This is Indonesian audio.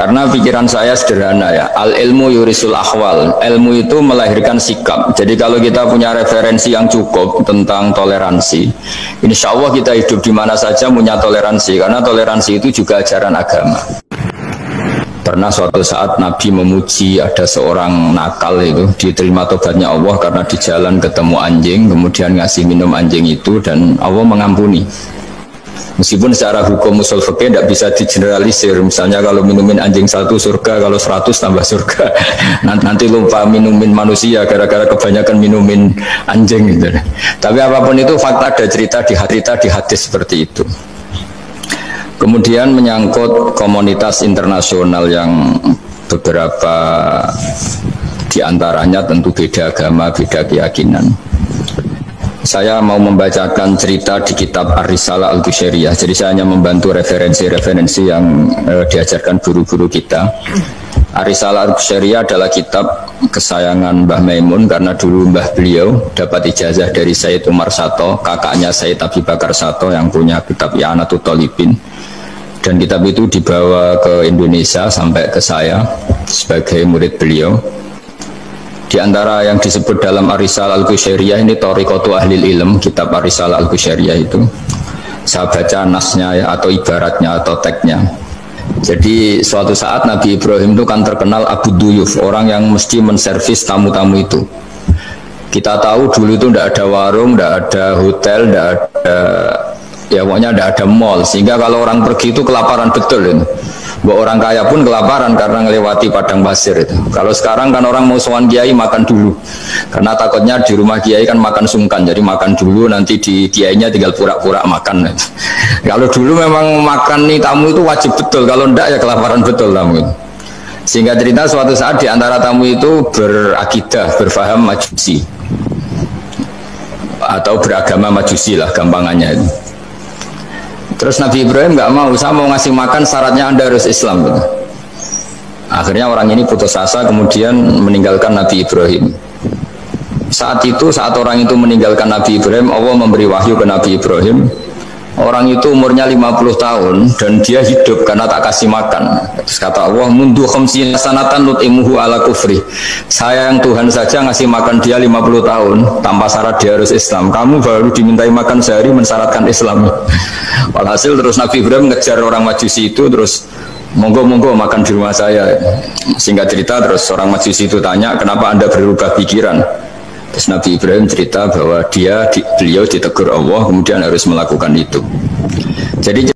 Karena pikiran saya sederhana ya, al ilmu yurisul ahwal, ilmu itu melahirkan sikap. Jadi kalau kita punya referensi yang cukup tentang toleransi, insya Allah kita hidup di mana saja punya toleransi, karena toleransi itu juga ajaran agama. Pernah suatu saat Nabi memuji ada seorang nakal itu, diterima tobatnya Allah karena di jalan ketemu anjing, kemudian ngasih minum anjing itu dan Allah mengampuni. Meskipun secara hukum usul fikih tidak bisa digeneralisir, misalnya kalau minumin anjing 1 surga, kalau 100 tambah surga. Nanti lupa minumin manusia gara-gara kebanyakan minumin anjing gitu. Tapi apapun itu fakta, ada cerita di hadis seperti itu. Kemudian menyangkut komunitas internasional yang beberapa diantaranya tentu beda agama, beda keyakinan. Saya mau membacakan cerita di kitab Ar-Risalah Al-Qushairiyah. Jadi saya hanya membantu referensi-referensi yang diajarkan guru-guru kita. Ar-Risalah Al-Qushairiyah adalah kitab kesayangan Mbah Maimun karena dulu mbah beliau dapat ijazah dari Sayyid Umar Sato, kakaknya Sayyid Abi Bakar Sato yang punya kitab I'anatul Thalibin. Dan kitab itu dibawa ke Indonesia sampai ke saya sebagai murid beliau. Di antara yang disebut dalam Ar-Risalah Al-Qushairiyah ini Thariqatu Ahlil Ilm, kitab Ar-Risalah Al-Qushairiyah itu. Saya baca nasnya ya, atau ibaratnya atau teksnya. Jadi suatu saat Nabi Ibrahim itu kan terkenal Abu Duyuf, orang yang mesti menservis tamu-tamu itu. Kita tahu dulu itu tidak ada warung, tidak ada hotel, tidak ada, ya pokoknya tidak ada mall, sehingga kalau orang pergi itu kelaparan betul itu. Orang kaya pun kelaparan karena melewati padang pasir itu. Kalau sekarang kan orang mau sowan kiai makan dulu, karena takutnya di rumah kiai kan makan sungkan, jadi makan dulu nanti di kiainya tinggal pura-pura makan. Kalau dulu memang makan nih tamu itu wajib betul, kalau enggak ya kelaparan betul tamu itu. Sehingga cerita suatu saat di antara tamu itu berakidah, berfaham Majusi atau beragama Majusi lah gampangannya itu. Terus Nabi Ibrahim nggak mau, saya mau ngasih makan syaratnya Anda harus Islam gitu. Akhirnya orang ini putus asa, kemudian meninggalkan Nabi Ibrahim. Saat orang itu meninggalkan Nabi Ibrahim, Allah memberi wahyu ke Nabi Ibrahim. Orang itu umurnya 50 tahun dan dia hidup karena tak kasih makan. Terus kata Allah, mundu khamsina sanatan nut'imuhu ala kufri. Saya yang Tuhan saja ngasih makan dia 50 tahun tanpa syarat dia harus Islam. Kamu baru dimintai makan sehari mensyaratkan Islam. Walhasil terus Nabi Ibrahim ngejar orang Majusi itu, terus monggo-monggo makan di rumah saya. Singkat cerita terus orang Majusi itu tanya, kenapa Anda berubah pikiran? Terus Nabi Ibrahim cerita bahwa beliau ditegur Allah kemudian harus melakukan itu. Jadi